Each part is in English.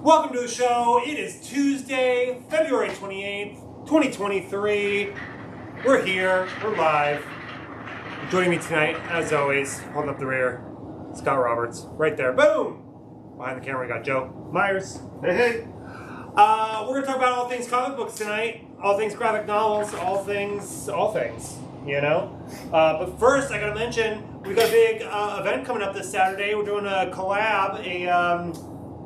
Welcome to the show. It is Tuesday, February 28th, 2023. We're here. We're live. Joining me tonight, as always, holding up the rear, Scott Roberts. Right there. Boom! Behind the camera, we got Joe Myers. Hey, hey. We're going to talk about all things comic books tonight. All things graphic novels. All things, you know? But first, I got to mention, we got a big event coming up this Saturday. We're doing a collab,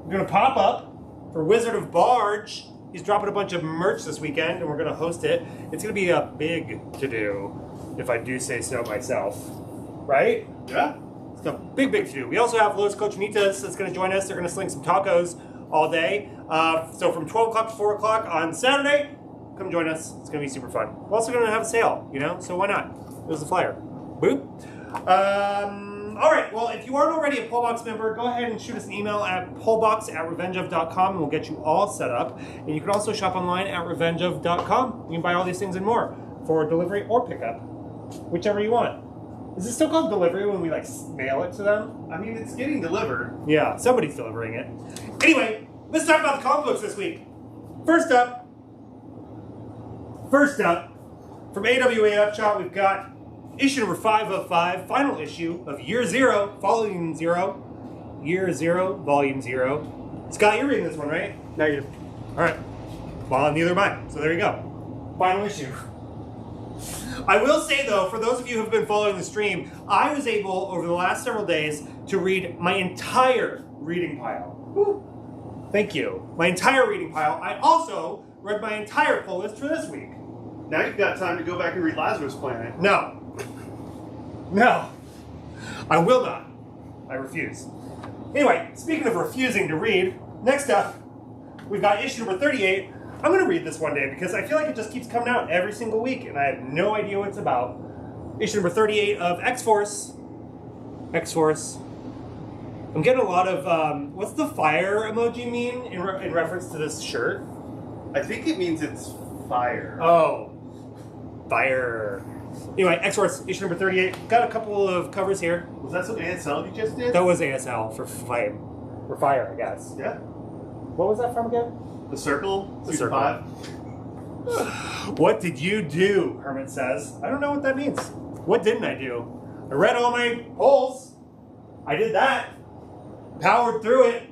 we're doing a pop-up for Wizard of Barge. He's dropping a bunch of merch this weekend, and we're going to host it. It's going to be a big to-do, if I do say so myself. Right? Yeah. It's a big to-do. We also have Los Cochinitas that's going to join us. They're going to sling some tacos all day. So from 12 o'clock to 4 o'clock on Saturday, come join us. It's going to be super fun. We're also going to have a sale, you know? So why not? There's the flyer. Boop. All right, well, if you aren't already a Pullbox member, go ahead and shoot us an email at pullbox@revengeof.com, and we'll get you all set up. And you can also shop online at revengeof.com. You can buy all these things and more for delivery or pickup, whichever you want. Is it still called delivery when we, like, mail it to them? I mean, it's getting delivered. Yeah, somebody's delivering it. Anyway, let's talk about the comic books this week. First up, from AWA Upshot, we've got issue number 5 of 5, final issue of Year Zero, Volume Zero. Year Zero, Volume Zero. Scott, you're reading this one, right? Negative. All right. Well, neither am I. So there you go. Final issue. I will say, though, for those of you who have been following the stream, I was able, over the last several days, to read my entire reading pile. Woo. Thank you. My entire reading pile. I also read my entire pull list for this week. Now you've got time to go back and read Lazarus Planet. No. No. I will not. I refuse. Anyway, speaking of refusing to read, next up, we've got issue number 38. I'm going to read this one day because I feel like it just keeps coming out every single week, and I have no idea what it's about. Issue number 38 of X-Force. X-Force. I'm getting a lot of, what's the fire emoji mean in reference to this shirt? I think it means it's fire. Oh. Fire. Anyway, X-Force, issue number 38. Got a couple of covers here. Was that some ASL you just did? That was ASL for flame. For fire, I guess. Yeah. What was that from again? The Circle? The Season Circle. 5? What did you do, Hermit says. I don't know what that means. What didn't I do? I read all my polls. I did that. Powered through it.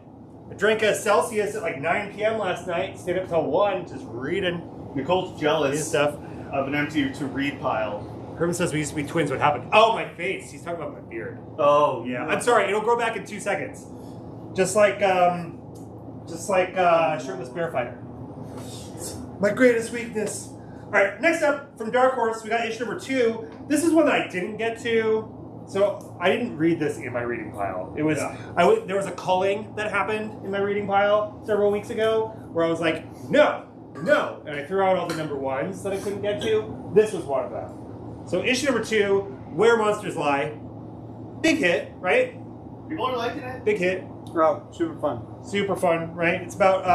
I drank a Celsius at like 9 p.m. last night. Stayed up till 1 just reading. Nicole's jealous stuff. Of an empty to read pile. Herman says we used to be twins. What happened? Oh, my face. He's talking about my beard. Oh, Yeah. I'm sorry. It'll grow back in 2 seconds. Just like Shirtless Bear Fighter. My greatest weakness. All right. Next up from Dark Horse, we got issue number 2. This is one that I didn't get to. So I didn't read this in my reading pile. It was there was a culling that happened in my reading pile several weeks ago where I was like, no, and I threw out all the number 1s that I couldn't get to. This was one of them. So issue number 2, Where Monsters Lie. Big hit, right? People are liking it? Big hit. Oh, super fun. Super fun, right? It's about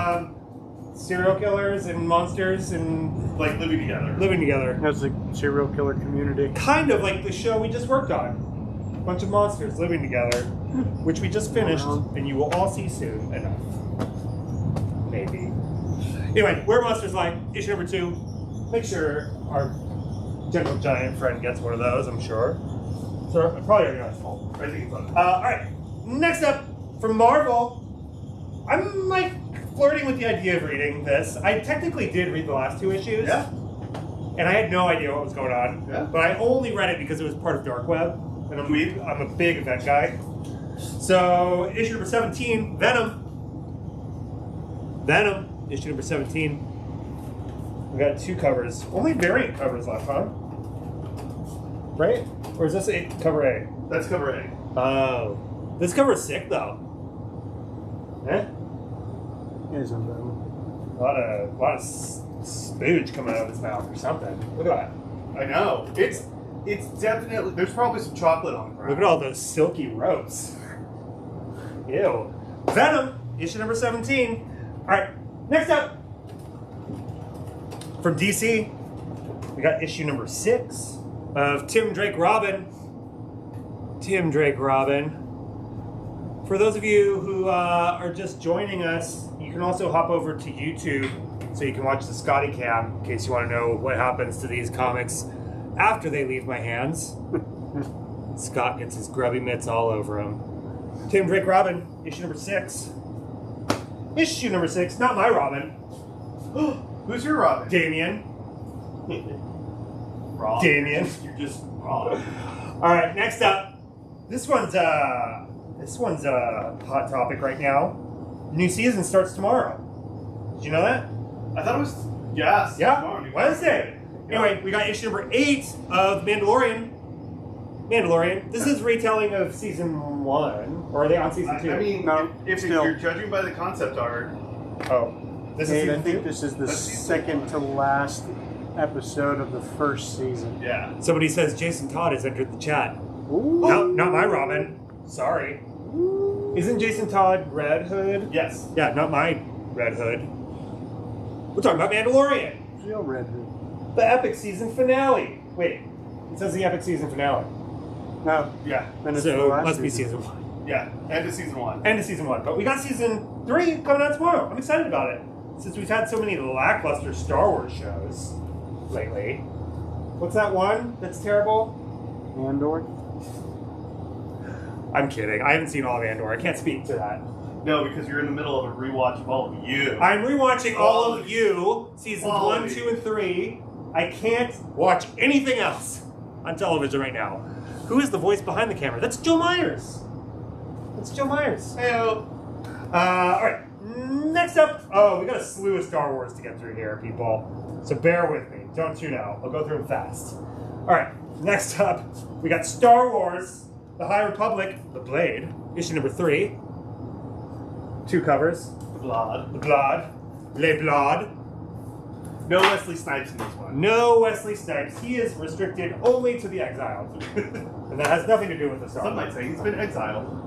serial killers and monsters and Like living together. living together. That's a serial killer community. Kind of like the show we just worked on. A bunch of monsters living together, which we just finished, and you will all see soon enough. Maybe. Anyway, Where Monsters Lie, issue number 2. Make sure our gentle giant friend gets one of those, I'm sure. So probably already on his phone. I think it's on. All right. Next up, from Marvel, I'm like flirting with the idea of reading this. I technically did read the last 2 issues. Yeah. And I had no idea what was going on. Yeah. But I only read it because it was part of Dark Web. And I'm a big event guy. So, issue number 17, Venom. Issue number 17. We got 2 covers. Only variant covers left, huh? Right? Or is this cover A? That's cover A. Oh. This cover is sick, though. Eh? It isn't bad. A lot of spooge coming out of his mouth or something. Look at that. I know. It's definitely... There's probably some chocolate on the ground. Look at all those silky ropes. Ew. Venom, issue number 17. All right, next up. From DC, we got issue number 6 of Tim Drake Robin. For those of you who are just joining us, you can also hop over to YouTube so you can watch the Scotty Cam in case you want to know what happens to these comics after they leave my hands. Scott gets his grubby mitts all over him. Tim Drake Robin, issue number 6. Issue number 6, not my Robin. Who's your Robin? Damien. Wrong. Damien. You're just wrong. All right, next up. This one's a hot topic right now. New season starts tomorrow. Did you know that? I thought it was yes. Yeah, tomorrow. Wednesday. Anyway, we got issue number 8 of Mandalorian. This is retelling of season 1, or are they on season 2? I mean, No, if still. you're judging by the concept art, oh, this is And I season think 2. this is the That's season second one. to last episode of the first season. yeah. Somebody says Jason Todd has entered the chat. Ooh. No, not my Robin. Sorry. Isn't Jason Todd Red Hood? Yes. Yeah, not my Red Hood. We're talking about Mandalorian. Real Red Hood. The epic season finale. Wait, it says the epic season finale. No, Yeah. then it's the So it last must be season. season 1. Yeah. End of season 1. End of season 1. But we got season 3 coming out tomorrow. I'm excited about it. Since we've had so many lackluster Star Wars shows lately. What's that one that's terrible? Andor. I'm kidding. I haven't seen all of Andor. I can't speak to that. No, because you're in the middle of a rewatch of all of you. I'm rewatching all of you, seasons 1, Quality. 2, and 3. I can't watch anything else on television right now. Who is the voice behind the camera? That's Joe Myers. That's Joe Myers. Heyo. All right. Next up, we got a slew of Star Wars to get through here, people. So bear with me. Don't tune out. I'll go through them fast. All right. Next up, we got Star Wars: The High Republic, The Blade, issue number 3. 2 covers. Blood. The Blood, Le Blood. No Wesley Snipes in this one. No Wesley Snipes. He is restricted only to the exiled, and that has nothing to do with the Star Some Wars. might say he's been exiled.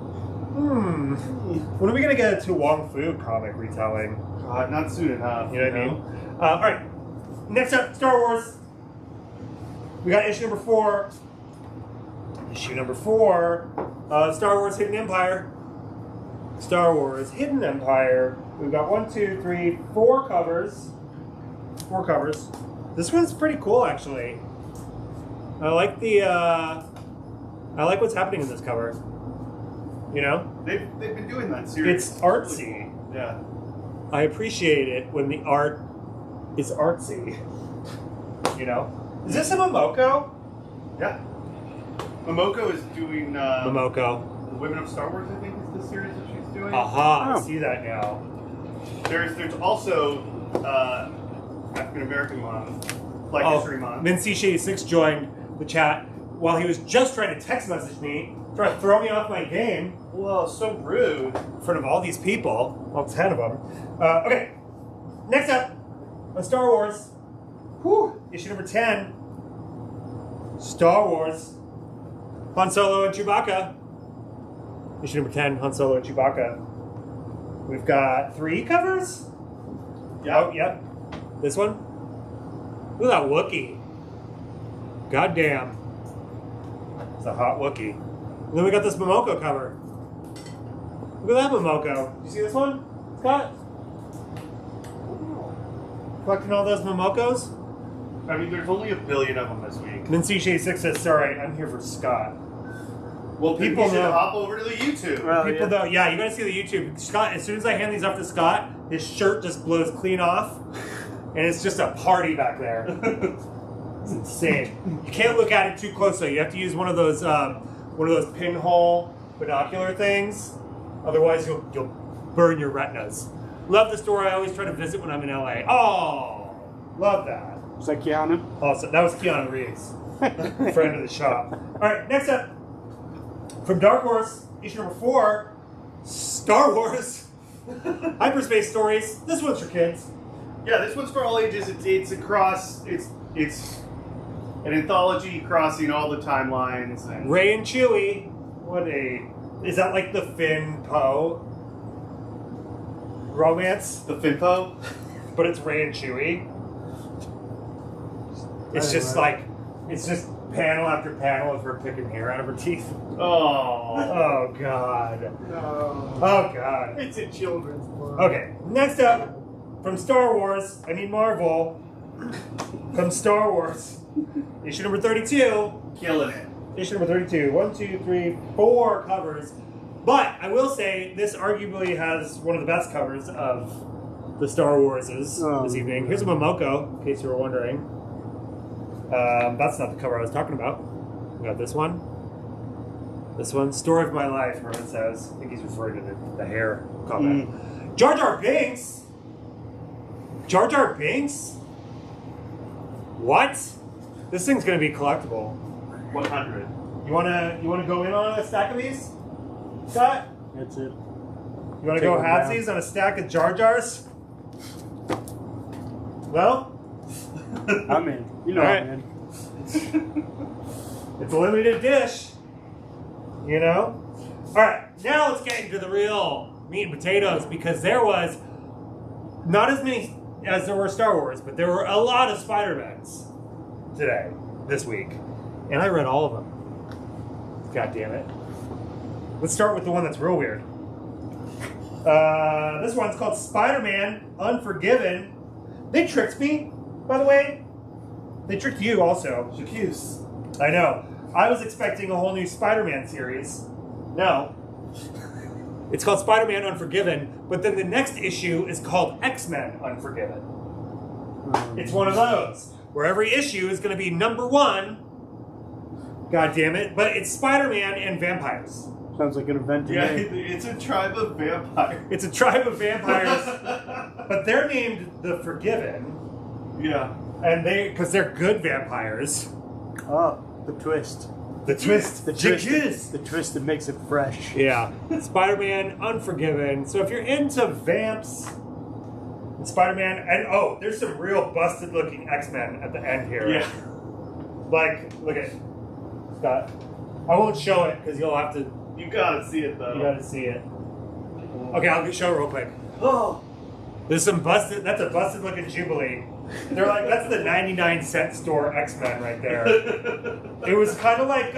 When are we gonna get to Wong Fu comic retelling? God, not soon enough. You know what I mean? All right. Next up, Star Wars. We got issue number 4. Issue number 4. Star Wars Hidden Empire. Star Wars Hidden Empire. We've got 1, 2, 3, 4 covers. 4 covers. This one's pretty cool, actually. I like the. I like what's happening in this cover. You know, They've been doing that series. it's artsy. Yeah. I appreciate it when the art is artsy. You know? Is this a Momoko? Yeah. Momoko is doing Momoko. the Women of Star Wars, I think, is the series that she's doing. Aha, Oh. I see that now. There's also African American Month, Black History Month. Mincy86 joined the chat while he was just trying to text message me, trying to throw me off my game Whoa, so rude. in front of all these people. Well, 10 of them. Okay, next up on Star Wars. Whew, issue number 10. Star Wars. Han Solo and Chewbacca. Issue number 10, Han Solo and Chewbacca. We've got 3 covers? Yeah. Oh, yep. This one? Look at that Wookiee. Goddamn. It's a hot Wookiee. And then we got this Momoko cover. Look at that Momoko. You see this one, Scott? Collecting all those Momokos? I mean, there's only a billion of them this week. Mincy6 says, sorry, I'm here for Scott. Well, People people should know. hop over to the YouTube. Well, People yeah. though, yeah, you gotta see the YouTube. Scott, as soon as I hand these off to Scott, his shirt just blows clean off, and it's just a party back there. It's insane. You can't look at it too close though. You have to use one of those pinhole binocular things. Otherwise, you'll burn your retinas. Love the store. I always try to visit when I'm in LA. Oh, love that. Was that Keanu? Awesome. That was Keanu Reeves, friend of the shop. All right, next up. From Dark Horse, issue number 4, Star Wars, Hyperspace Stories. This one's for kids. Yeah, this one's for all ages. It's across. It's an anthology crossing all the timelines. And Rey and Chewie. Is that like the Finn Poe romance? the Finpo. But it's Rey and Chewie. It's just like, it's just panel after panel of her picking hair out of her teeth. Oh. Oh, God. No. Oh, God. It's a children's book. Okay, next up, from Marvel, from Star Wars, issue number 32. Killing it. Issue number 32. 1, 2, 3, 4 covers. But I will say, this arguably has one of the best covers of the Star Warses this evening. Here's a Momoko, in case you were wondering. That's not the cover I was talking about. We got this one. This one, Story of My Life, where it says, I think he's referring to the hair comment. Jar Jar Binks? Jar Jar Binks? What? This thing's gonna be collectible. 100. You wanna go in on a stack of these, Scott? That's it. You wanna go halvesies on a stack of Jar Jars? Well, I'm in. You know All right. I'm in. it's a limited dish. You know? Alright, now let's get into the real meat and potatoes, because there was not as many as there were Star Wars, but there were a lot of Spider-Mans this week. And I read all of them. God damn it. Let's start with the one that's real weird. This one's called Spider-Man Unforgiven. They tricked me, by the way. They tricked you also. J'accuse. I know. I was expecting a whole new Spider-Man series. No. It's called Spider-Man Unforgiven, but then the next issue is called X-Men Unforgiven. It's one of those, where every issue is going to be number 1. God damn it. But it's Spider-Man and vampires. Sounds like an event to Yeah, me. it's a tribe of vampires. It's a tribe of vampires, but they're named the Forgiven. Yeah. And because they're good vampires. Oh, the twist. The twist. The twist that makes it fresh. Yeah. Spider-Man Unforgiven. So if you're into vamps, and Spider-Man, and there's some real busted looking X-Men at the end here. Yeah. Like, look at Scott. I won't show it because you'll have to. You gotta see it though. You gotta see it. Okay, I'll show it real quick. Oh. There's some busted. That's a busted looking Jubilee. They're like, that's the 99-cent store X-Men right there. It was kind of like,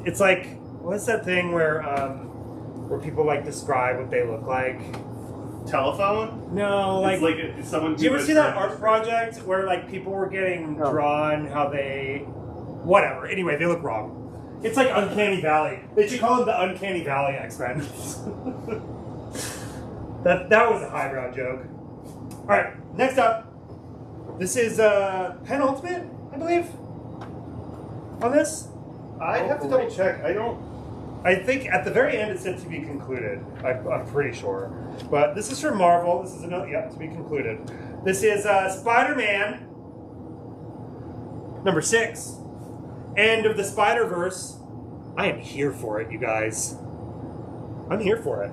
it's like, what's that thing where people like describe what they look like? Telephone? No, like, it's like someone. Do you ever see that art project where like people were getting drawn how they, whatever. Anyway, they look wrong. It's like Uncanny Valley. They should call them the Uncanny Valley X-Men. That was a highbrow joke. All right, next up. This is penultimate, I believe, on this. I'd have to double check. I think at the very end it said to be concluded. I'm pretty sure. But this is from Marvel. This is another, to be concluded. This is Spider-Man number 6. End of the Spider-Verse. I am here for it, you guys. I'm here for it.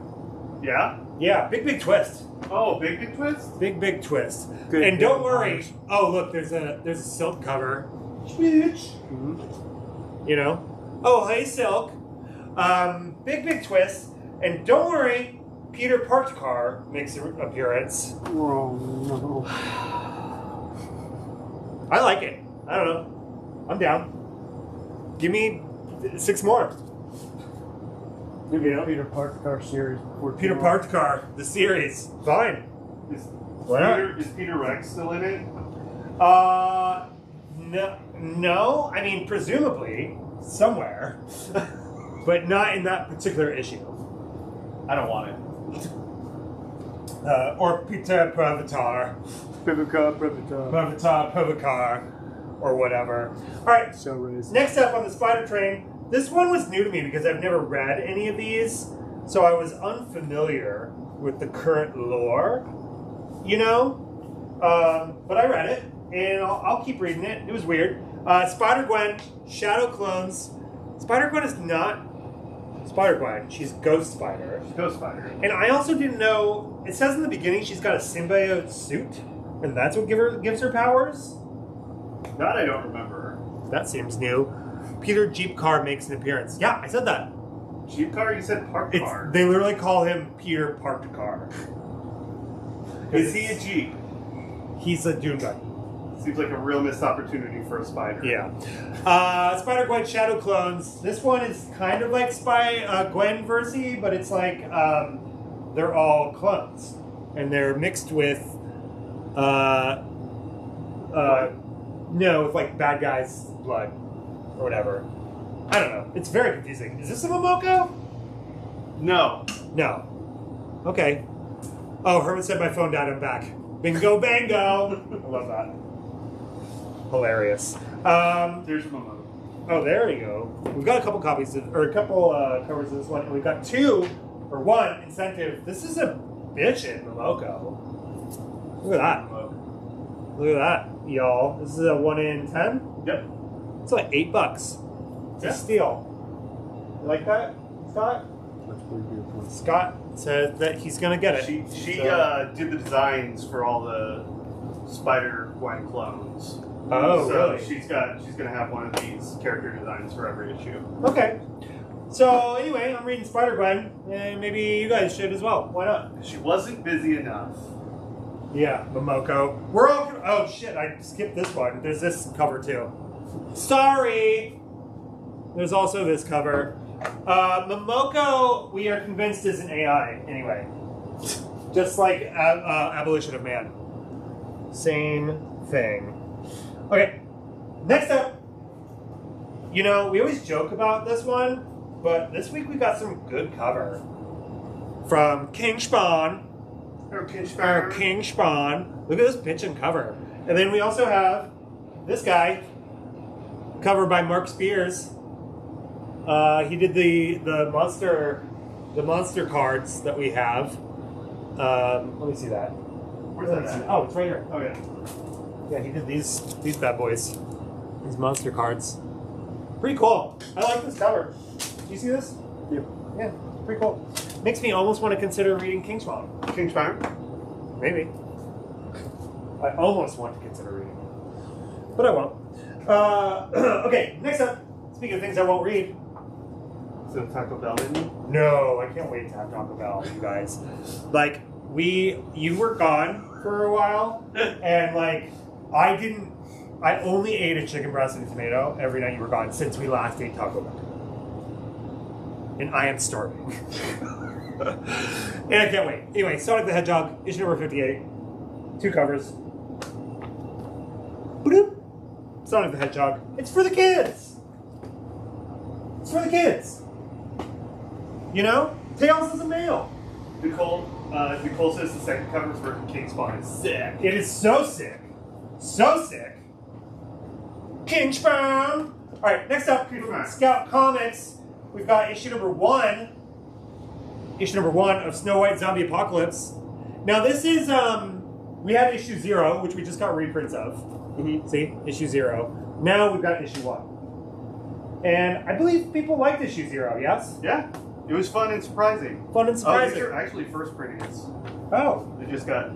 Yeah? Yeah, big twist. Oh, big twist? Big twist. Good and don't worry. Oh, look, there's a Silk cover. Bitch. You know? Oh, hey, Silk. Big twist. And don't worry, Peter Parker makes an appearance. Oh, no. I like it. I don't know. I'm down. Give me 6 more. Give me a Peter Parker series. Peter Parker, the series. Fine. Is Peter Rex still in it? No. I mean, presumably somewhere, but not in that particular issue. I don't want it. Or Peter Pravatar, or whatever. All right. So raised. Next up on the Spider Train. This one was new to me because I've never read any of these, so I was unfamiliar with the current lore, you know? But I read it, and I'll keep reading it. It was weird. Spider-Gwen, Shadow Clones. Spider-Gwen is not Spider-Gwen. She's Ghost Spider. She's Ghost Spider. And I also didn't know, it says in the beginning she's got a symbiote suit, and that's what gives her powers? That I don't remember. That seems new. Peter Jeep Car makes an appearance. Yeah, I said that. Jeep car? You said parked car. They literally call him Peter Parked Car. Is he a Jeep? He's a dune guy. Seems like a real missed opportunity for a spider. Yeah. Spider-Gwen Shadow Clones. This one is kind of like Gwen Versi, but it's like they're all clones. And they're mixed with, with like bad guys' blood or whatever. I don't know. It's very confusing. Is this a Momoko? No. No. Okay. Oh, Herman said my phone died. I'm back. Bingo bango. I love that. Hilarious. There's Momo. Oh, there you go. We've got a couple copies or a couple covers of this one, and we've got one incentive. This is a bitchin' Momoko. Look at that. Look at that, y'all. This is a 1 in 10. Yep. It's like $8. It's a steal. You like that, Scott? That's pretty beautiful. Scott said that he's gonna get it. She did the designs for all the Spider-Gwen clones. Oh, so really? She's gonna have one of these character designs for every issue. Okay. So anyway, I'm reading Spider-Gwen, and maybe you guys should as well. Why not? She wasn't busy enough. Yeah, Momoko. We're all. Oh shit! I skipped this one. There's this cover too. Sorry. There's also this cover. Momoko, we are convinced is an AI anyway. Just like Abolition of Man. Same thing. Okay. Next up. You know, we always joke about this one, but this week we got some good cover from King Spawn. King Spawn. Look at this bitchin' cover. And then we also have this guy, covered by Mark Spears. He did the monster cards that we have. Let me see that. Where's that at? Oh, it's right here. Oh yeah. Yeah, he did these bad boys. These monster cards. Pretty cool. I like this cover. Do you see this? Yep. Yeah, pretty cool. Makes me almost want to consider reading King Spawn. King Spawn? Maybe. I almost want to consider reading it. But I won't. Okay, next up. Speaking of things I won't read. Is it Taco Bell menu? No, I can't wait to have Taco Bell, you guys. Like, you were gone for a while, and like, I only ate a chicken breast and a tomato every night you were gone since we last ate Taco Bell. And I am starving. And I can't wait. Anyway, Sonic the Hedgehog, issue number 58. 2 covers. Boop. Sonic the Hedgehog. It's for the kids. It's for the kids. You know? Tails is a male. Nicole says the second cover for King Spawn is sick. It is so sick. So sick. King Spawn. Alright, next up, Scout Comics. We've got issue number 1. Issue number 1 of Snow White Zombie Apocalypse. Now this is, we had issue 0, which we just got reprints of. Mm-hmm. See? Issue 0. Now we've got issue 1. And I believe people liked issue 0, yes? Yeah. It was fun and surprising. Fun and surprising. These are actually first printings. Oh. They just got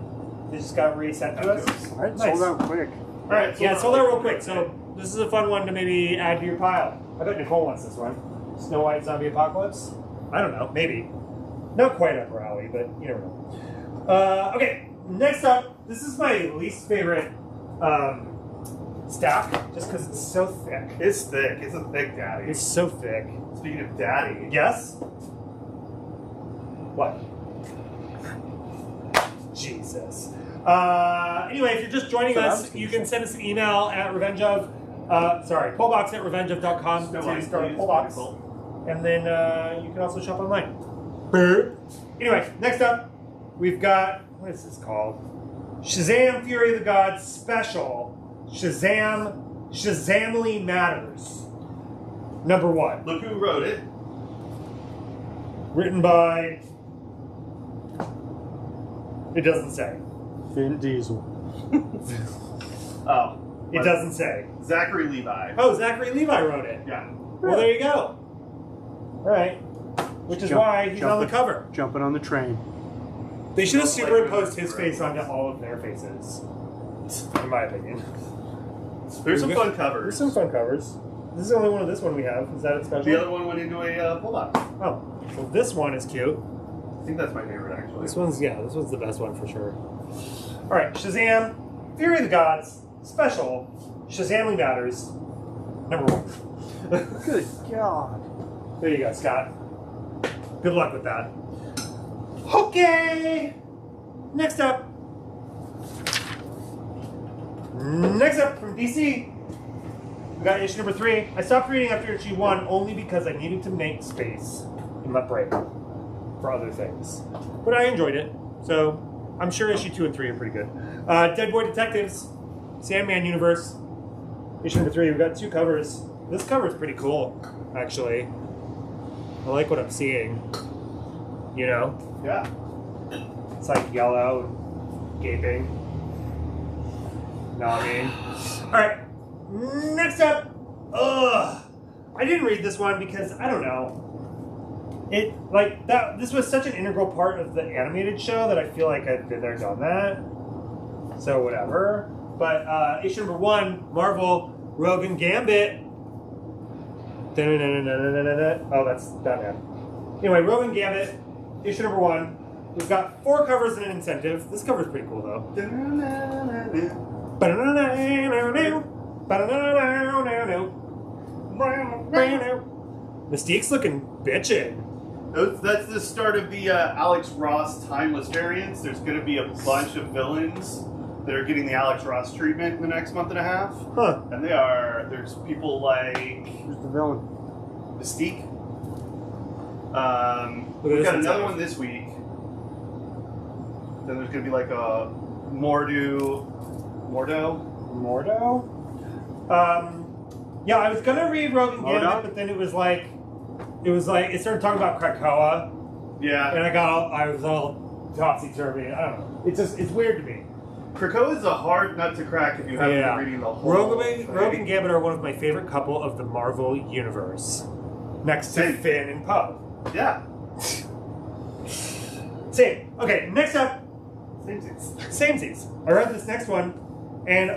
resent to us? Alright, Nice. sold out quick. Alright, yeah, sold out real quick. So this is a fun one to maybe add to your pile. I bet Nicole wants this one. Snow White Zombie Apocalypse? I don't know, maybe. Not quite up her alley, but you never know. Okay, next up, this is my least favorite stack, just because it's so thick. It's thick. It's a thick daddy. It's so thick. Speaking of daddy. Yes? What? Jesus. Anyway, if you're just joining us, you can send us an email at pollbox@revengeof.com to start a poll box. And then you can also shop online. Anyway, next up, we've got, what is this called? Shazam! Fury of the Gods Special. Shazamly Matters. Number 1. Look who wrote it. Written by... It doesn't say. Vin Diesel. Oh. It doesn't say. Zachary Levi. Oh, Zachary Levi wrote it. Yeah. Well, there you go. Alright. Which is why he's on the cover. Jumping on the train. They should have superimposed his face onto all of their faces. In my opinion. There's some fun covers. There's some fun covers. This is the only one of this one we have. Is that a special? The other one went into a pull box. Oh. So this one is cute. I think that's my favorite, actually. This one's the best one for sure. Alright, Shazam! Fury of the Gods special Shazamly Matters #1. Good God. There you go, Scott. Good luck with that. Okay. Next up from DC, we got issue #3. I stopped reading after issue 1 only because I needed to make space in my brain for other things. But I enjoyed it, so I'm sure issue 2 and 3 are pretty good. Dead Boy Detectives, Sandman Universe, issue #3. We've got 2 covers. This cover is pretty cool, actually. I like what I'm seeing. You know? Yeah. It's like yellow and gaping. Know what I mean? Alright, next up. I didn't read this one because, I don't know. This was such an integral part of the animated show that I feel like I've been there, done that. So, whatever. But, issue #1, Marvel, Rogue and Gambit. Oh, that's Batman. Anyway, Rogue and Gambit, issue #1. We've got 4 covers and an incentive. This cover's pretty cool, though. Mystique's looking bitchin'. That's the start of the Alex Ross Timeless variants. There's going to be a bunch of villains that are getting the Alex Ross treatment in the next month and a half. Huh. And there's people like Who's the villain? Mystique. We've We've got another one this week. Then there's going to be like a Mordo? Yeah, I was gonna read Rogue and Gambit, but then it started talking about Krakoa, Yeah. and I was all topsy-turvy. I don't know. It's weird to me. Krakoa is a hard nut to crack if you haven't been reading the whole Rogue thing. and Gambit are one of my favorite couple of the Marvel universe, next to Same. Finn and Poe. Yeah. Same. Okay, next up, Same. I read this next one, and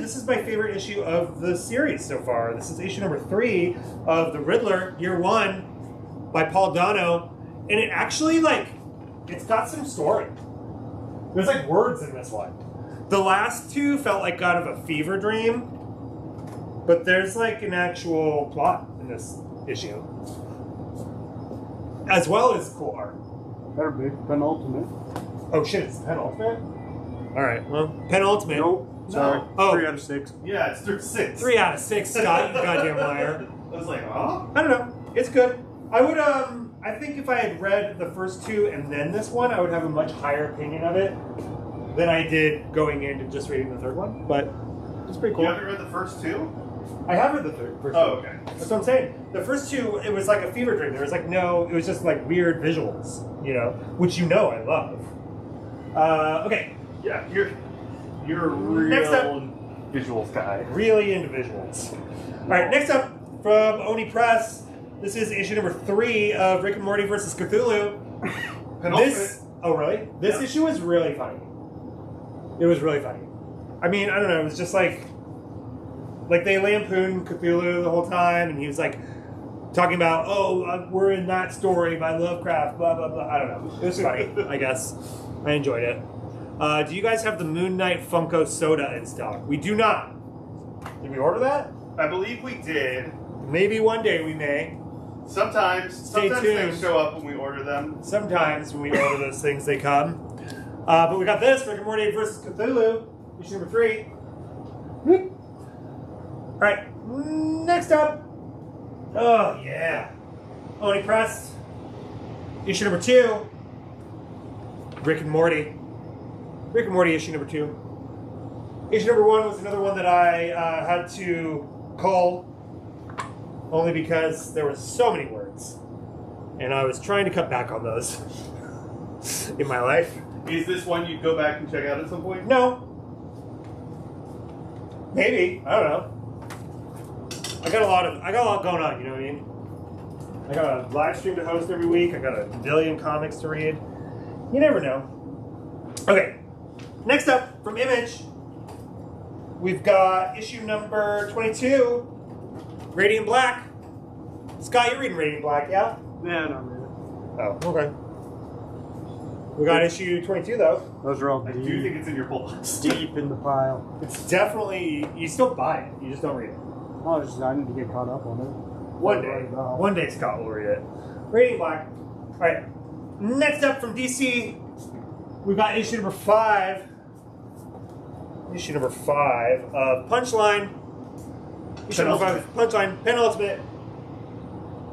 this is my favorite issue of the series so far. This is issue #3 of The Riddler, Year 1, by Paul Dano, and it actually, it's got some story. There's, words in this one. The last 2 felt like kind of a fever dream, but there's, an actual plot in this issue. As well as cool art. Better be penultimate. Oh shit, it's penultimate? Alright, well, penultimate. Nope. Sorry. Oh. 3 out of 6. Yeah, it's through 6. 3 out of 6, Scott, you goddamn liar. I was like, huh? I don't know. It's good. I would, I think if I had read the first 2 and then this one, I would have a much higher opinion of it than I did going into just reading the 3rd one, but it's pretty cool. You haven't read the first 2? I have read the first 2. Oh, okay. That's what I'm saying. The first 2, it was like a fever dream. There was it was just weird visuals, which I love. Okay. Yeah, you're a real Next up. visuals guy. Really into visuals. Alright, next up from Oni Press, this is issue #3 of Rick and Morty vs. Cthulhu. Oh really? This issue was really funny. It was really funny. I mean, I don't know, it was just like they lampooned Cthulhu the whole time, and he was talking about, we're in that story by Lovecraft, blah, blah, blah. I don't know. It was funny, I guess. I enjoyed it. Do you guys have the Moon Knight Funko Soda in stock? We do not. Did we order that? I believe we did. Maybe one day we may. Sometimes tuned. things show up when we order them. Sometimes when we order those things, they come. But we got this, Rick and Morty vs. Cthulhu, issue #3. Alright, next up. Oh, yeah. Oni Press, issue #2. Rick and Morty. Rick and Morty, issue #2. Issue #1 was another one that I had to cull, only because there were so many words. And I was trying to cut back on those in my life. Is this one you'd go back and check out at some point? No. Maybe. I don't know. I got a lot going on, you know what I mean? I got a live stream to host every week. I got a million comics to read. You never know. Okay. Next up, from Image, we've got issue #22, Radiant Black. Scott, you're reading Radiant Black, yeah? Yeah, not really. Oh, okay. We got issue 22 though. Those are all I do think it's in your pull box. deep in the pile. It's definitely, you still buy it, you just don't read it. I need to get caught up on it. One day Scott will read it. Rating Black. Alright, next up from DC, we've got issue number 5. Issue number 5 of Punchline. Issue number 5, Punchline, Penultimate.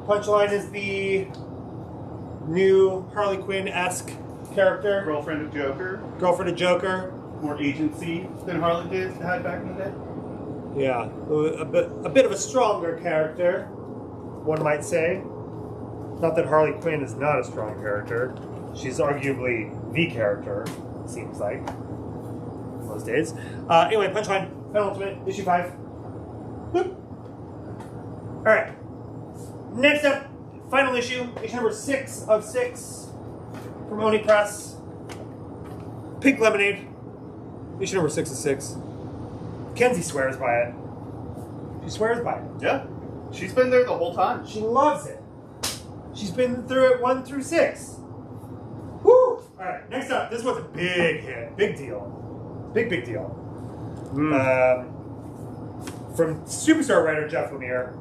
Punchline is the new Harley Quinn-esque character. Girlfriend of Joker. Girlfriend of Joker. More agency than Harley had back in the day. Yeah, a bit of a stronger character, one might say. Not that Harley Quinn is not a strong character. She's arguably the character, it seems like, those days. Anyway, Punchline, Penultimate, issue 5. Boop. Alright. Next up, final issue number 6 of 6 from Oni Press. Pink Lemonade, issue number 6 of 6. Kenzie swears by it. She swears by it. Yeah. She's been there the whole time. She loves it. She's been through it 1 through 6. Woo! Alright, next up, this was a big hit. Big deal. Big deal. From Superstar writer Jeff Lemire.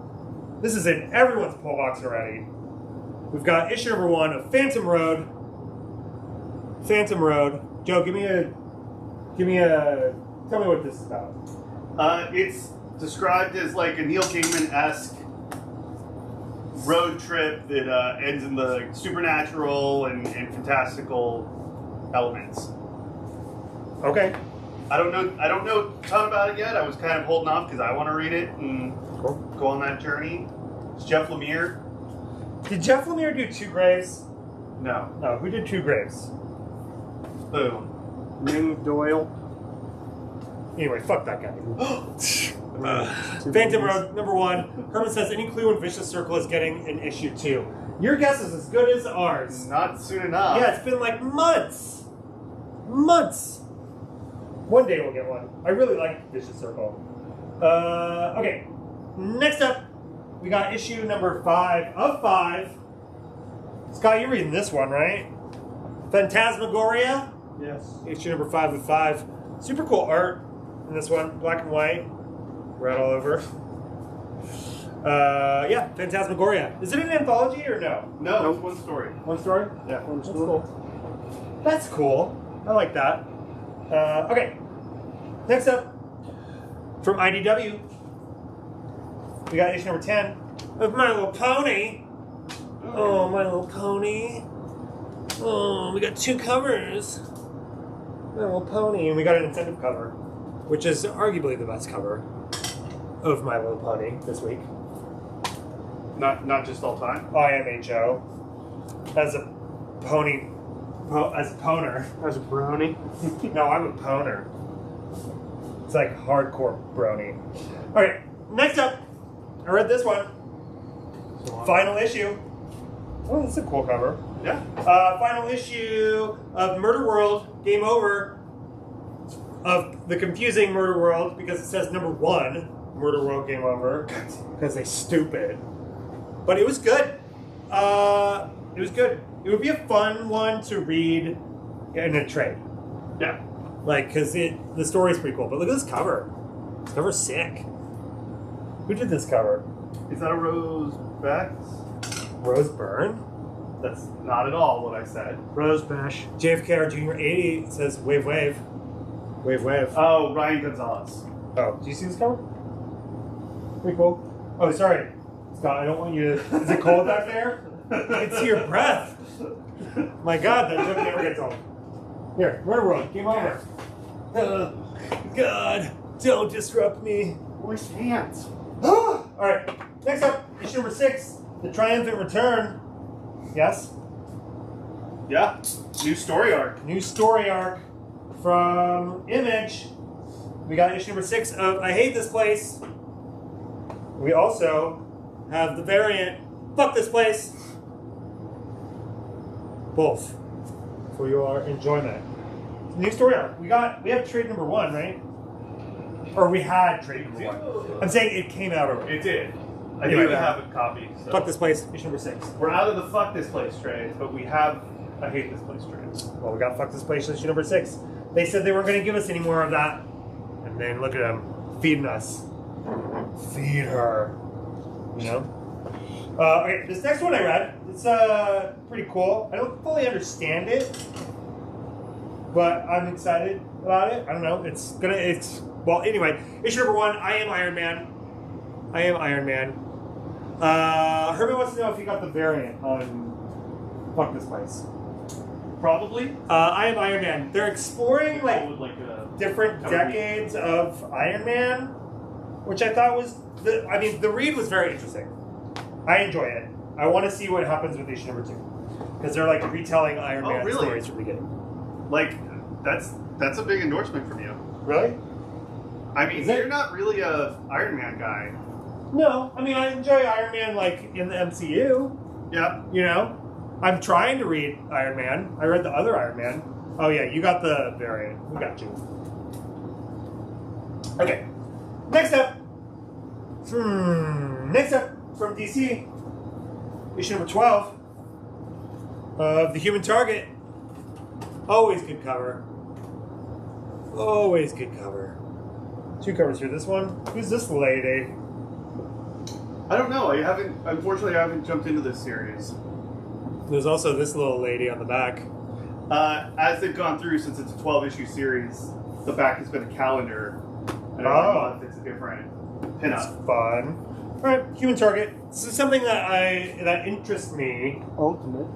This is in everyone's pull box already. We've got issue number 1 of Phantom Road. Phantom Road. Joe, tell me what this is about. It's described as like a Neil Gaiman-esque road trip that ends in the supernatural and fantastical elements. Okay. I don't know a ton about it yet. I was kind of holding off because I want to read it and go on that journey. It's Jeff Lemire. Did Jeff Lemire do 2 Graves? No. No, who did 2 Graves? Boom. Ming Doyle. Anyway, fuck that guy. Phantom Road, number 1. Herman says, any clue when Vicious Circle is getting an issue 2? Your guess is as good as ours. Not soon enough. Yeah, it's been like months. Months. One day we'll get one. I really like Vicious Circle. Okay. Next up, we got issue number 5 of 5. Scott, you're reading this one, right? Phantasmagoria? Yes. Issue number 5 of 5. Super cool art in this one. Black and white. Red all over. Yeah, Phantasmagoria. Is it an anthology or no? No, it's one story. One story? Yeah. One That's story. cool. That's cool. I like that. Okay. Next up, from IDW, we got issue number 10 of My Little Pony. Oh, My Little Pony. Oh, we got 2 covers. My Little Pony, and we got an incentive cover, which is arguably the best cover of My Little Pony this week. Not just all time. IMHO as a pony, as a poner. As a brony. No, I'm a poner. It's like hardcore brony. All right, next up, I read this one. Final issue. Oh, that's a cool cover. Yeah. Final issue of Murder World, Game Over, of the confusing Murder World, because it says number 1, Murder World, Game Over, because they stupid. But it was good. It was good. It would be a fun one to read in a trade. Yeah. Like, because the story's pretty cool. But look at this cover. This cover's sick. Who did this cover? Is that a Rose Bex? Rose Byrne? That's not at all what I said. Rose Bash. JFKR Jr. 80 says wave wave. Wave wave. Oh, Ryan Gonzalez. Oh, do you see this cover? Pretty cool. Oh, sorry. Scott, I don't want you to... Is it cold back there? I can see your breath. My God, that joke never gets old. Here, Murder World, Game Over. God, don't disrupt me. Voice hands. Alright, next up, issue number 6, The Triumphant Return. Yes? Yeah. New story arc. New story arc from Image. We got issue number 6 of I Hate This Place. We also have the variant Fuck This Place. Both for your enjoyment. New story arc. We have trade number 1, right? Or we had trade number 1. I'm saying it came out already. It did. I Anyway, do have a copy. So. Fuck This Place, issue number 6. We're out of the Fuck This Place trades, but we have I hate this place trans. Well, we got Fuck This Place issue number 6. They said they weren't going to give us any more of that. And then look at them feeding us. Feed her. You know? Okay, this next one I read, it's pretty cool. I don't fully understand it, but I'm excited about it. I don't know. Well, anyway, issue number 1, I Am Iron Man. I Am Iron Man. Herbie wants to know if he got the variant on Fuck This Place. Probably. I Am Iron Man. They're exploring different Tony. decades of Iron Man, which I thought was the read was very interesting. I enjoy it. I want to see what happens with issue number 2 because they're like retelling Iron Man really? stories from the beginning. Like that's a big endorsement from you. Really? I mean, you're not really a Iron Man guy. No, I mean I enjoy Iron Man like in the MCU. Yeah. You know, I'm trying to read Iron Man. I read the other Iron Man. Oh yeah, you got the variant. We got you. Okay. Next up. From DC, issue number 12 of The Human Target. Always good cover. Always good cover. 2 covers here. This one. Who's this lady? I don't know. Unfortunately, I haven't jumped into this series. There's also this little lady on the back. As they've gone through, since it's a 12-issue series, the back has been a calendar. And every month it's a different pinup. That's fun. All right, Human Target. This is something that interests me. Ultimate.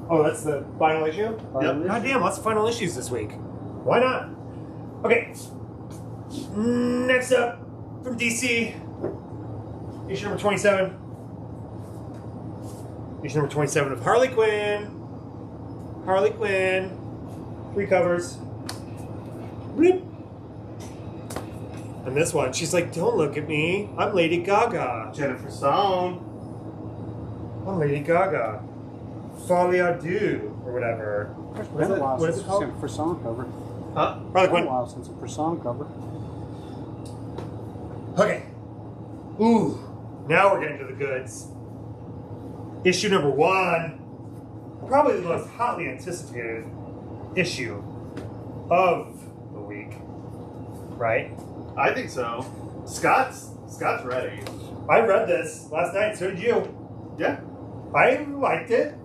Oh, that's the final issue? Final God issue. damn, lots of final issues this week. Why not? Okay. Next up, from DC, issue number 27. Issue number 27 of Harley Quinn. Harley Quinn. 3 covers. Bloop. And this one, she's like, don't look at me. I'm Lady Gaga. Jennifer Stone. I'm Lady Gaga. Folie à deux, or whatever. It's been a while What is since it called? it's seen a Frisson cover. Huh? Harley It's been a Quinn. while since a Frisson cover. Okay. Ooh. Now we're getting to the goods. Issue number 1. Probably the most hotly anticipated issue of the week. Right? I think so. Scott's ready. I read this last night, so did you. Yeah. I liked it.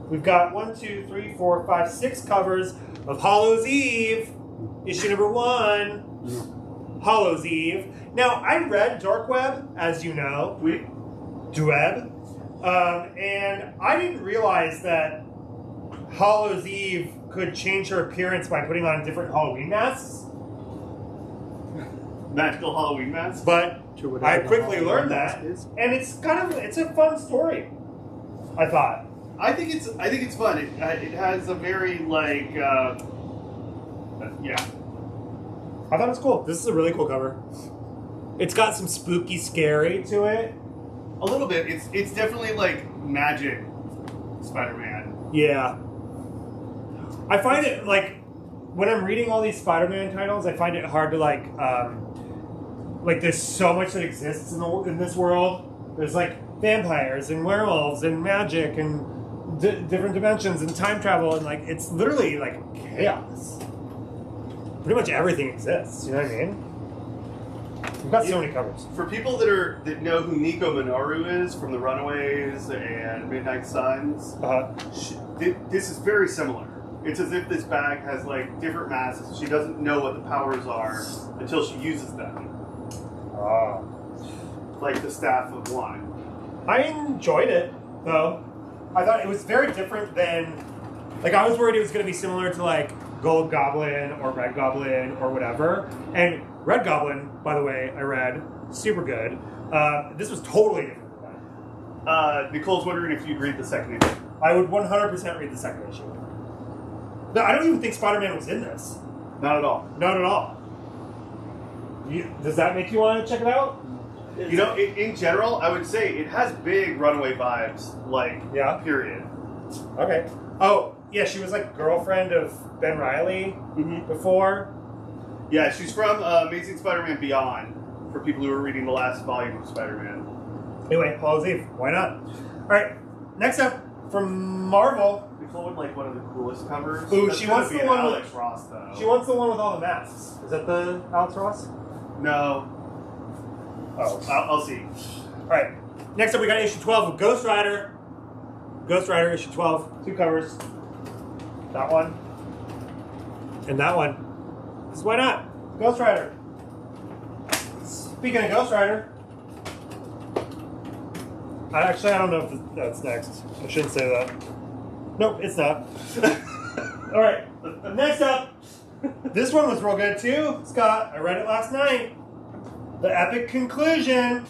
We've got 1, 2, 3, 4, 5, 6 covers of Hollow's Eve. Issue number 1. Hollow's Eve. Now, I read Dark Web, as you know. Dweb. And I didn't realize that Hollow's Eve could change her appearance by putting on different Halloween masks. Magical Halloween mask. But I quickly learned that, Halloween mask is. and it's a fun story. I thought. I think it's fun. It has a very yeah. I thought it was cool. This is a really cool cover. It's got some spooky, scary to it. A little bit. It's definitely like magic Spider-Man. Yeah. I find it like when I'm reading all these Spider-Man titles, I find it hard to like there's so much that exists in this world. There's like vampires and werewolves and magic and different dimensions and time travel and like it's literally like chaos. Pretty much everything exists. You know what I mean? We've got so many covers. For people that know who Nico Minoru is from The Runaways and Midnight Suns, this is very similar. It's as if this bag has like different masks. She doesn't know what the powers are until she uses them. Like the Staff of One. I enjoyed it though. I thought it was very different than like I was worried it was going to be similar to like Gold Goblin or Red Goblin or whatever. And Red Goblin, by the way, I read super good. This was totally different from that. Nicole's wondering if you'd read the second issue. I would 100% read the second issue. No, I don't even think Spider-Man was in this. Not at all. Not at all. Does that make you want to check it out? You know, in general, I would say it has big Runaway vibes. Like, Yeah. period. Okay. Oh, yeah, she was like girlfriend of Ben Reilly before. Yeah, she's from Amazing Spider-Man Beyond, for people who are reading the last volume of Spider-Man. Anyway, Hallow's Eve. Why not? All right. Next up, from Marvel, Rachel would like one of the coolest covers. Ooh, That's she gonna wants be the an one with- Alex Ross though. She wants the one with all the masks. Is that the Alex Ross? No. Oh. I'll see. Alright. Next up, we got issue 12 of Ghost Rider. Ghost Rider, issue 12. 2 covers. That one. And that one. Because why not? Ghost Rider. Speaking of Ghost Rider. I don't know if that's next. I shouldn't say that. Nope, it's not. Alright. Next up. This one was real good too, Scott. I read it last night. The epic conclusion.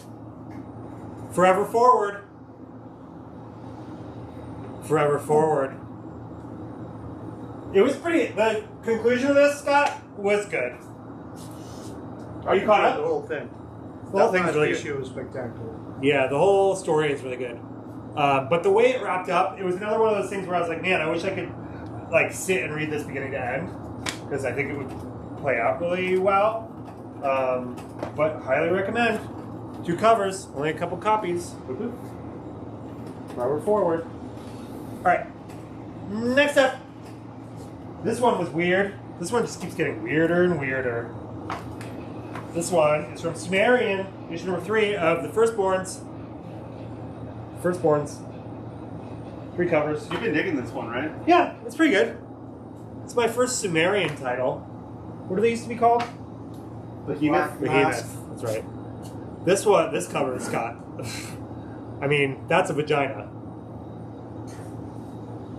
Forever Forward. Forever Forward. It was pretty. The conclusion of this, Scott, was good. Are you caught up? The whole thing. The whole thing's last really issue good. was spectacular. Yeah, the whole story is really good. But the way it wrapped up, it was another one of those things where I was like, man, I wish I could like sit and read this beginning to end because I think it would play out really well. But highly recommend. 2 covers, only a couple copies. Forever Forward. Alright. Next up. This one was weird. This one just keeps getting weirder and weirder. This one is from Sumerian, issue number 3 of The Firstborns. Firstborns. 3 covers. You've been digging this one, right? Yeah, it's pretty good. It's my first Sumerian title. What do they used to be called? Behemoth. Behemoth. That's right. This one, this cover, Scott. I mean, that's a vagina.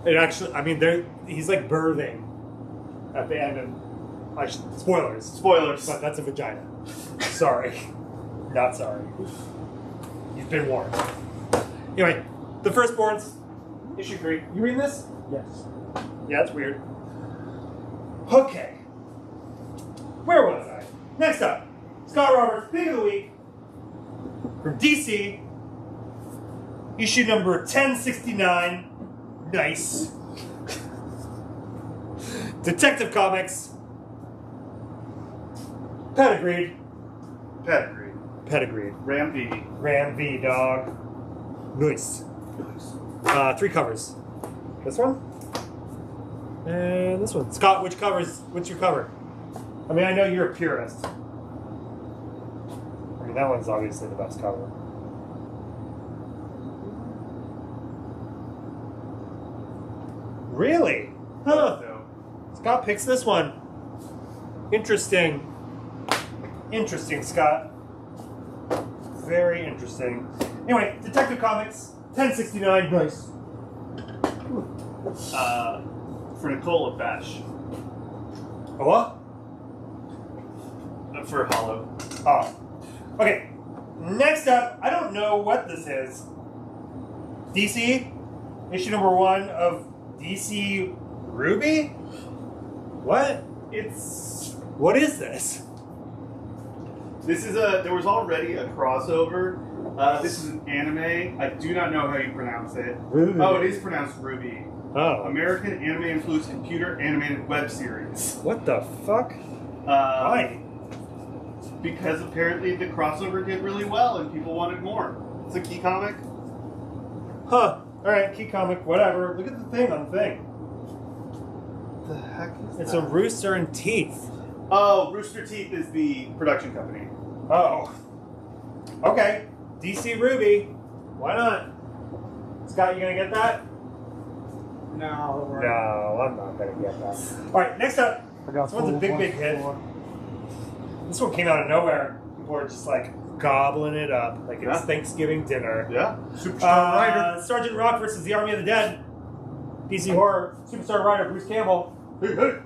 It actually, I mean, he's like birthing at the end of. Spoilers. Spoilers. But that's a vagina. Sorry. Not sorry. You've been warned. Anyway, The Firstborns, issue 3. You reading this? Yes. Yeah, it's weird. Okay. Where was I? Next up, Scott Roberts, Pick of the Week. From DC. Issue number 1069. Nice. Detective Comics. Pedigreed. Pedigreed. Ram V. Ram V, dog. Nice. 3 covers. This one? And this one. Scott, which covers? What's your cover? I mean, I know you're a purist. I mean, that one's obviously the best cover. Really? Huh. Scott picks this one. Interesting. Interesting, Scott. Very interesting. Anyway, Detective Comics, 1069. Nice. For Nicole Bash. A what? For Hollow. Oh. Okay. Next up, I don't know what this is. DC, issue number 1 of DC Ruby? What? What is this? This is there was already a crossover. This is an anime. I do not know how you pronounce it. Ruby. Oh, it is pronounced Ruby. Oh. American anime-influenced computer animated web series. What the fuck? Why? Because apparently the crossover did really well and people wanted more. It's a key comic. Huh. Alright, key comic, whatever. Look at the thing on the thing. What the heck is It's that? a rooster and teeth. Oh, Rooster Teeth is the production company. Oh. Okay. DC Ruby. Why not? Scott, you gonna get that? No, No, I'm not gonna get that. Alright, next up. This one's a big hit. This one came out of nowhere. People are just like gobbling it up like it's Thanksgiving dinner. Yeah. Superstar writer. Sergeant Rock versus the Army of the Dead. DC Horror. Superstar writer Bruce Campbell. Hey, hey.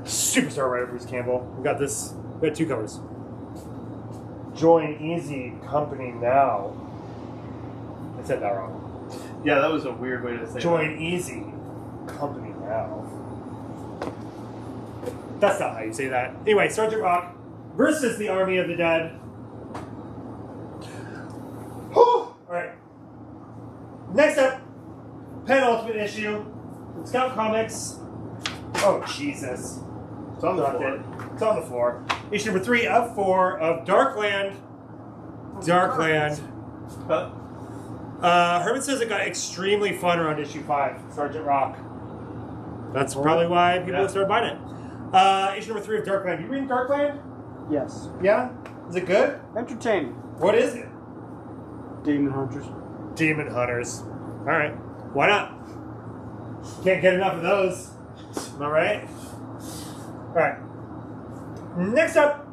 Superstar writer Bruce Campbell. We got this. We got 2 covers. Join Easy Company now. I said that wrong. Yeah, that was a weird way to say Join Easy Company now. That's not how you say that. Anyway, Sergeant Rock versus the Army of the Dead. Alright. Next up, penultimate issue from Scout Comics. Oh, Jesus. It's on the Dropped floor. it. It's on the floor. Issue number 3 of 4 of Darkland. Darkland. Huh? Herman says it got extremely fun around issue 5, Sergeant Rock. That's probably why people started buying it. Issue number 3 of Darkland. You reading Darkland? Yes. Yeah? Is it good? Entertaining. What is it? Demon Hunters. Demon Hunters. Alright. Why not? Can't get enough of those. Am I right? Alright. Next up,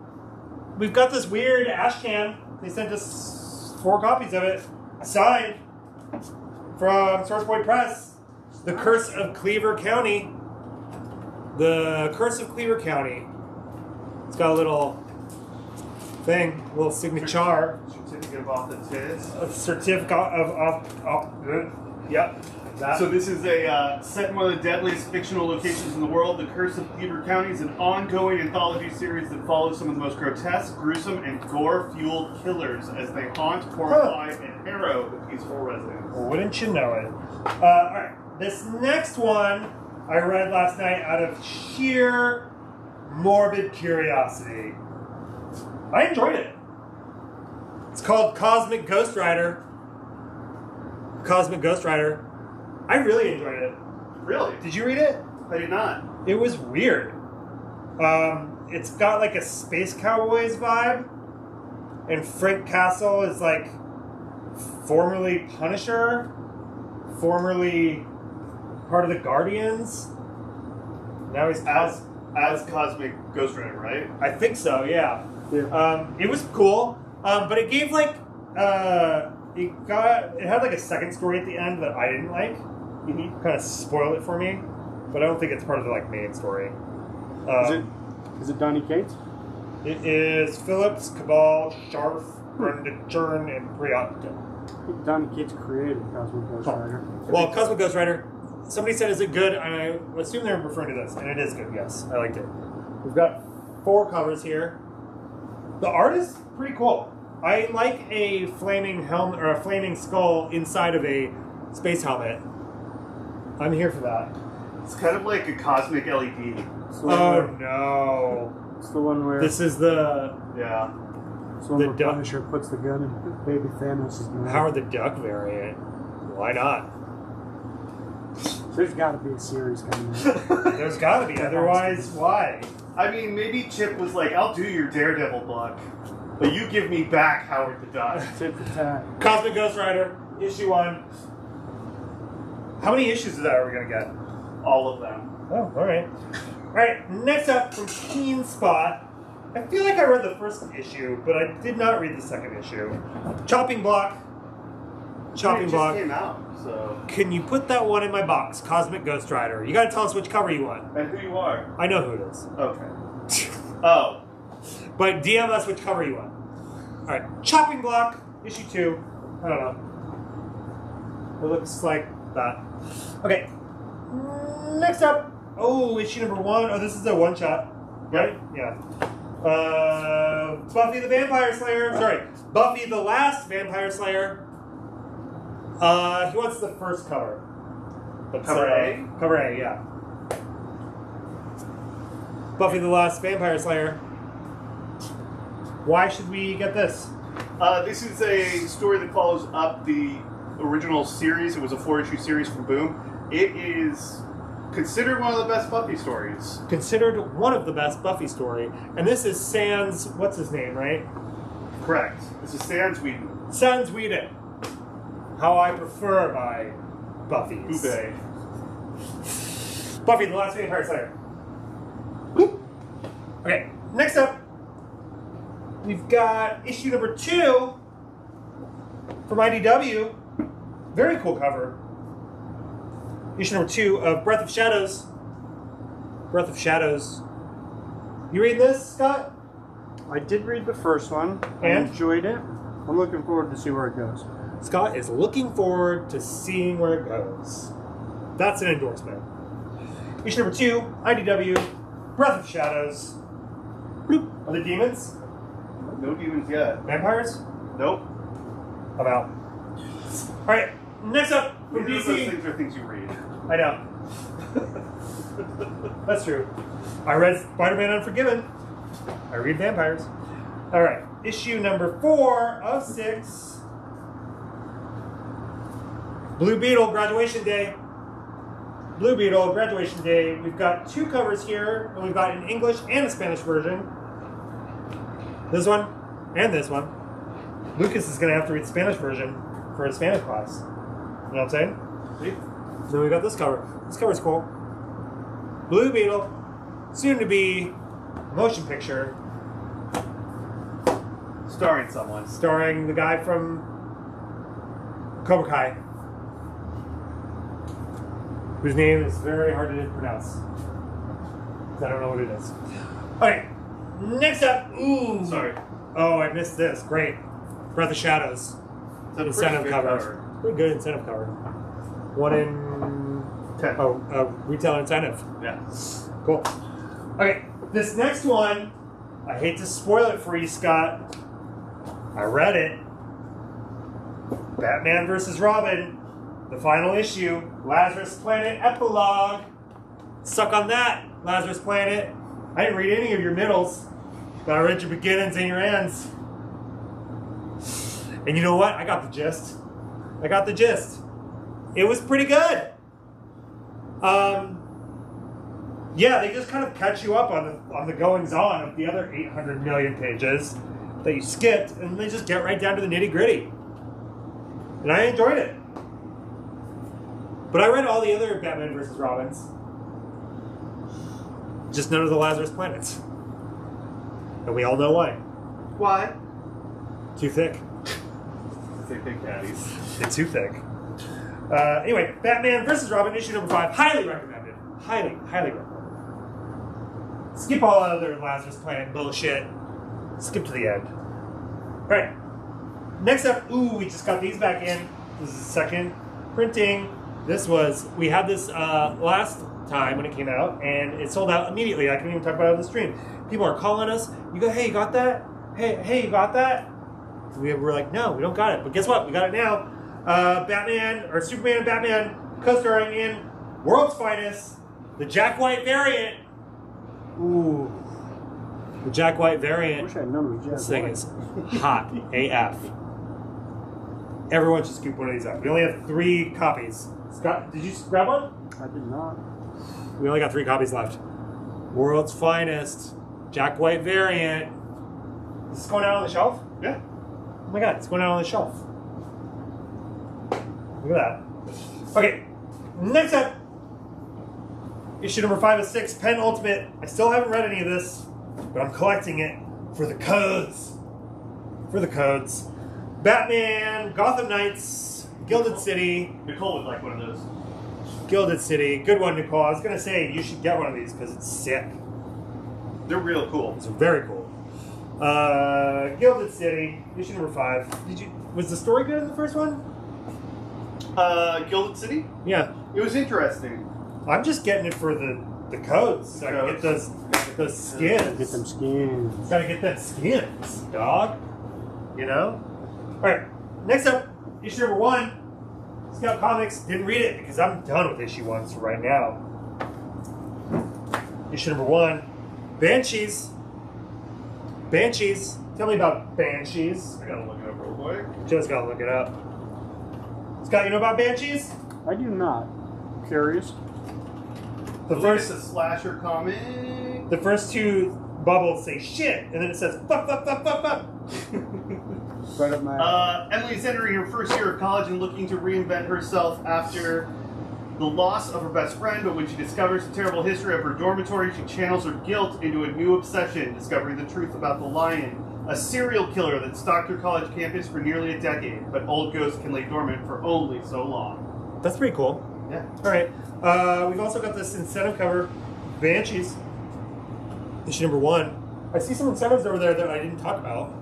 we've got this weird ash can. They sent us 4 copies of it. Signed from Sourcepoint Press. The Curse of Cleaver County. The Curse of Cleaver County. It's got a little thing, a little signature. Certificate of Authenticity. A certificate of yep. That. So this is a set in one of the deadliest fictional locations in the world. The Curse of Cleaver County is an ongoing anthology series that follows some of the most grotesque, gruesome, and gore-fueled killers as they haunt, horrify, and harrow the peaceful residents. Wouldn't you know it? Alright, this next one I read last night out of sheer morbid curiosity. I enjoyed it. It's called Cosmic Ghost Rider. Cosmic Ghost Rider. I really enjoyed it. Really? Did you read it? I did not. It was weird. It's got like a Space Cowboys vibe. And Frank Castle is like formerly Punisher, formerly part of the Guardians. Now he's As Cosmic Ghost Rider, right? I think so, yeah. Yeah. It was cool, but it gave like it had like a second story at the end that I didn't like. Kind of spoiled it for me, but I don't think it's part of the like main story. Is it Donny Cates? It is Phillips, Cabal, Sharf, Brenda Churn, and Priyatka. I think Donny Cates created Cosmic Ghost Rider. Well, Cosmic Ghost Rider. Somebody said, "Is it good?" I assume they're referring to this, and it is good. Yes, I liked it. We've got 4 covers here. The art is pretty cool. I like a flaming helmet or a flaming skull inside of a space helmet. I'm here for that. It's kind of like a cosmic LED. Oh no! It's the one where This is the Yeah. it's the one the where duck. Punisher puts the gun in baby Thanos' mouth. Howard the Duck variant. Why not? There's got to be a series coming out. There's got to be. Otherwise, why? I mean, maybe Chip was like, I'll do your Daredevil book, but you give me back Howard the Duck. Tit for tat. Cosmic Ghost Rider, issue 1. How many issues of that are we gonna get? All of them. Oh, alright. Alright, next up from Keen Spot. I feel like I read the first issue, but I did not read the second issue. Chopping Block. Chopping It Block. just came out, so. Can you put that one in my box? Cosmic Ghost Rider. You gotta tell us which cover you want. And who you are? I know who it is. Okay. Oh. But DM us which cover you want. Alright, Chopping Block, issue 2. I don't know. It looks like that. Okay. Next up. Oh, issue number 1. Oh, this is a one-shot. Right? Yeah. Buffy the Vampire Slayer. Sorry. Buffy the Last Vampire Slayer. He wants the first cover. But, Cover A? Cover A, yeah. Buffy the Last Vampire Slayer. Why should we get this? This is a story that follows up the original series. It was a 4-issue series from Boom. It is considered one of the best Buffy stories. Considered one of the best Buffy story. And this is Sans, what's his name, right? Correct. This is Sans Whedon. Sans Whedon. How I prefer my Buffys. Ube. Buffy the Last Vampire Slayer. Whoop. Okay, next up, we've got issue number 2 from IDW. Very cool cover. Issue number 2 of Breath of Shadows. Breath of Shadows. You read this, Scott? I did read the first one. I And? enjoyed it. I'm looking forward to see where it goes. Scott is looking forward to seeing where it goes. That's an endorsement. Issue number 2, IDW, Breath of Shadows. Bloop. Are there demons? No demons yet. Vampires? Nope. I'm out. Alright, next up from Neither of those DC. things are things you read. I know. That's true. I read Spider-Man Unforgiven. I read vampires. Alright, issue number 4 of 6 Blue Beetle, graduation day. Blue Beetle, graduation day. We've got 2 covers here, and we've got an English and a Spanish version. This one and this one. Lucas is going to have to read the Spanish version for his Spanish class. You know what I'm saying? See? Then we got this cover. This cover's cool. Blue Beetle, soon to be motion picture, Starring someone. starring the guy from Cobra Kai, whose name is very hard to pronounce. 'Cause I don't know what it is. Okay, next up. Ooh. Sorry. Oh, I missed this. Great. Breath of Shadows. It's a Incentive pretty good cover. Pretty good incentive cover. 1 in 10. retail incentive. Yeah. Cool. Okay, this next one, I hate to spoil it for you, Scott. I read it. Batman vs. Robin, the final issue, Lazarus Planet epilogue. Suck on that, Lazarus Planet. I didn't read any of your middles, but I read your beginnings and your ends. And you know what? I got the gist. I got the gist. It was pretty good. Yeah, they just kind of catch you up on the goings on of the other 800 million pages that you skipped, and they just get right down to the nitty gritty. And I enjoyed it. But I read all the other Batman vs. Robins. Just none of the Lazarus Planets. And we all know why. Why? Too thick. Say big daddies. It's too thick. Anyway, Batman vs. Robin, issue number 5. Highly recommended. Highly, highly recommended. Skip all other Lazarus Planet bullshit. Skip to the end. Alright. Next up, we just got these back in. This is the second printing. We had this last time when it came out, and it sold out immediately. I couldn't even talk about it on the stream. People are calling us. You go, hey, you got that? Hey, you got that? We were like, no, we don't got it. But guess what? We got it now. Superman and Batman co-starring in World's Finest, the Jack White variant. Ooh. The Jack White I variant. wish I had known it was Jack This thing White. is hot AF. Everyone should scoop one of these up. We only have 3 copies. Scott, did you grab one? I did not. We only got 3 copies left. World's Finest, Jack White variant. Is this going out on the shelf? Yeah. Oh my god, it's going out on the shelf. Look at that. Okay, next up. Issue number 5 of 6, Penultimate. I still haven't read any of this, but I'm collecting it for the codes. For the codes. Batman, Gotham Knights, Gilded City. Nicole would like one of those. Gilded City. Good one, Nicole. I was going to say you should get one of these because it's sick. They're real cool. It's very cool. Gilded City, issue number 5. Was the story good in the first one? Gilded City? Yeah. It was interesting. I'm just getting it for the codes. So I can get those skins. Get them skins. Gotta get them skins, dog. You know? Alright, next up, issue number 1. Scout Comics. Didn't read it because I'm done with issue 1 for right now. Issue number 1. Banshees. Banshees. Tell me about Banshees. I gotta look it up real quick. Just gotta look it up. Scott, you know about Banshees? I do not. Curious. The It's first a slasher comic. The first 2 bubbles say shit, and then it says fuck, fuck, fuck, fuck, fuck. Right up my Emily's entering her first year of college and looking to reinvent herself after the loss of her best friend, but when she discovers the terrible history of her dormitory, she channels her guilt into a new obsession, discovering the truth about the Lion, a serial killer that stalked her college campus for nearly a decade, but old ghosts can lay dormant for only so long. That's pretty cool. Yeah. Alright. We've also got this incentive cover, Banshees. Issue number 1. I see some incentives over there that I didn't talk about.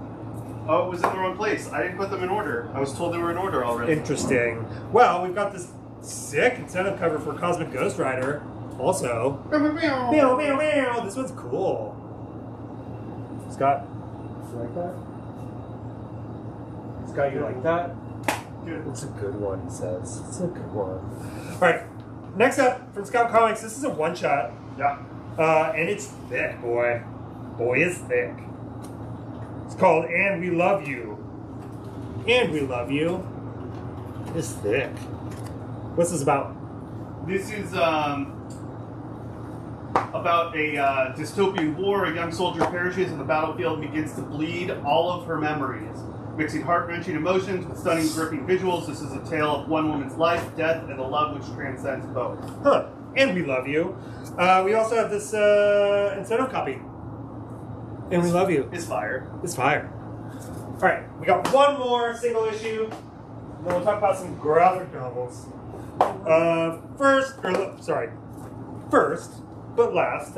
Oh, it was in the wrong place. I didn't put them in order. I was told they were in order already. Interesting. Well, we've got this sick incentive cover for Cosmic Ghost Rider. Also. Meow, meow, meow. This one's cool. Scott, you like that? Scott, you like that? Good. It's a good one, he says. It's a good one. Alright, next up from Scout Comics, this is a one-shot. Yeah. And it's thick, boy. Boy, it's thick. It's called And We Love You. And We Love You. It's thick. What's this about? This is about a dystopian war. A young soldier perishes on the battlefield and begins to bleed all of her memories. Mixing heart-wrenching emotions with stunning, gripping visuals, this is a tale of one woman's life, death, and the love which transcends both. Huh. And We Love You. We also have this incentive copy. And We Love You. It's fire. It's fire. All right, we got one more single issue. And then we'll talk about some graphic novels. First, but last,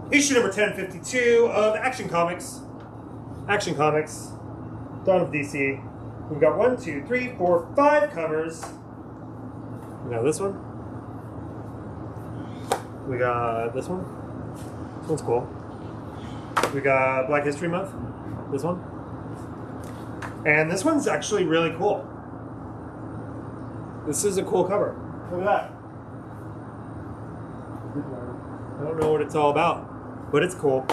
issue number 1052 of Action Comics. Action Comics, Dawn of DC. We've got 1, 2, 3, 4, 5 covers. We got this one. We got this one. This one's cool. We got Black History Month. This one. And this one's actually really cool. This is a cool cover. Look at that. I don't know what it's all about, but it's cool.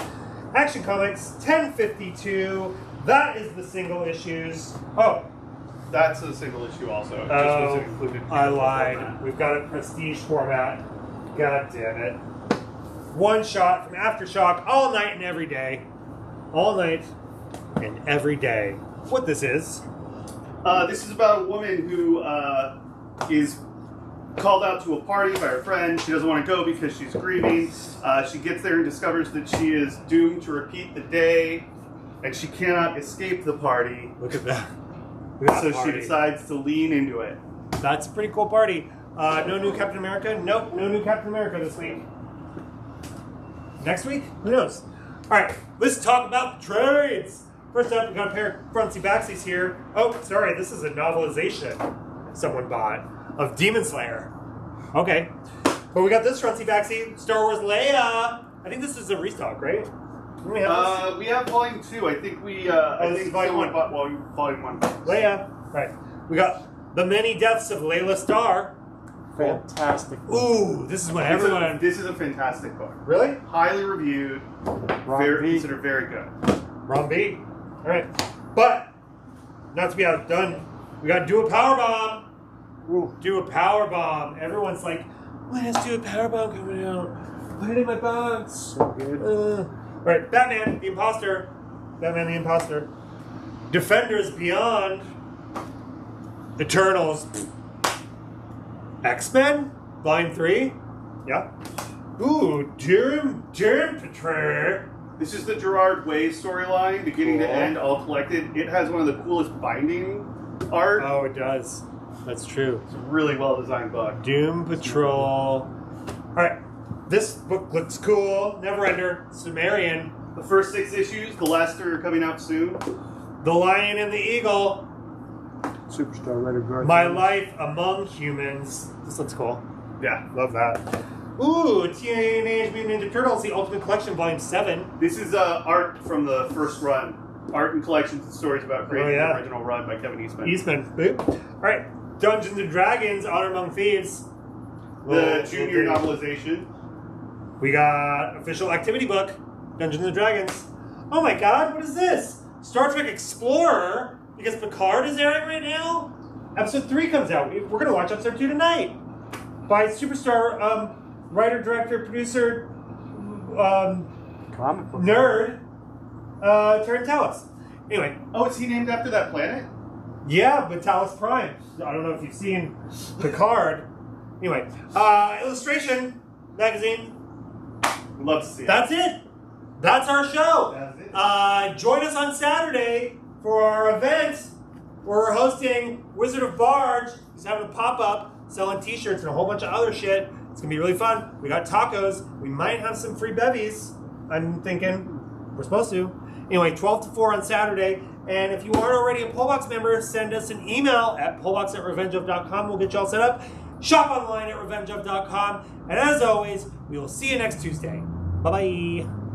Action Comics 1052. That is the single issues. Oh, That's a single issue also. It just wasn't included. I lied. We've got a prestige format. God damn it. One shot from Aftershock all night and every day. All night and every day. What this is. This is about a woman who is called out to a party by her friend. She doesn't want to go because she's grieving. She gets there and discovers that she is doomed to repeat the day, and she cannot escape the party. Look at that. Look at that So party. she decides to lean into it. That's a pretty cool party. No new Captain America? Nope, no new Captain America this week. Next week? Who knows? Alright, let's talk about the trades. First up, we got a pair of frontsy backsies here. Oh, sorry, this is a novelization someone bought of Demon Slayer. Okay. But we got this frontsy backsy, Star Wars Leia. I think this is a restock, right? Do we have this? We have volume 2. I think we. I this is think volume someone 1. bought volume 1. Leia. Right. We got The Many Deaths of Layla Starr. Fantastic. Ooh, this is what everyone. This is a fantastic book. Really? Highly reviewed. Considered very good. Wrong beat. All right. But, not to be outdone, we got to do a power bomb. Ooh. Do a power bomb. Everyone's like, when is Do a Power Bomb coming out? Where did my bombs? So good. All right. Batman, the Imposter. Batman, the Imposter. Defenders Beyond. Eternals. X-Men? Volume 3? Yeah. Ooh, Doom Patrol. This is the Gerard Way storyline, beginning to Cool. end, all collected. It has one of the coolest binding art. Oh, it does. That's true. It's a really well designed book. Doom Patrol. Alright. This book looks cool. Neverender. Sumerian. The first 6 issues, the last 3 are coming out soon. The Lion and the Eagle. Superstar writer Garth. My Life Among Humans. This looks cool. Yeah. Love that. Ooh, Teenage Mutant Ninja Turtles, The Ultimate Collection, Volume 7. This is art from the first run. Art and collections and stories about creating yeah. the original run by Kevin Eastman. Eastman. Boop. Alright. Dungeons and Dragons, Honor Among Thieves. The junior novelization. We got official activity book, Dungeons and Dragons. Oh my god, what is this? Star Trek Explorer, because Picard is airing right now? Episode 3 comes out. We're going to watch episode 2 tonight. By superstar writer, director, producer, Comic book. nerd, Tarantellis. Anyway, Oh, is he named after that planet? yeah, Vitalis Prime. I don't know if you've seen Picard. Anyway, illustration magazine. We'd love to see it. That's it. That's our show. That's it. Join us on Saturday for our event. We're hosting Wizard of Barge. He's having a pop-up, selling t-shirts and a whole bunch of other shit. It's going to be really fun. We got tacos. We might have some free bevies. I'm thinking we're supposed to. Anyway, 12 to 4 on Saturday. And if you aren't already a Pullbox member, send us an email at pullbox@revengeof.com. We'll get you all set up. Shop online at revengeof.com. And as always, we will see you next Tuesday. Bye-bye.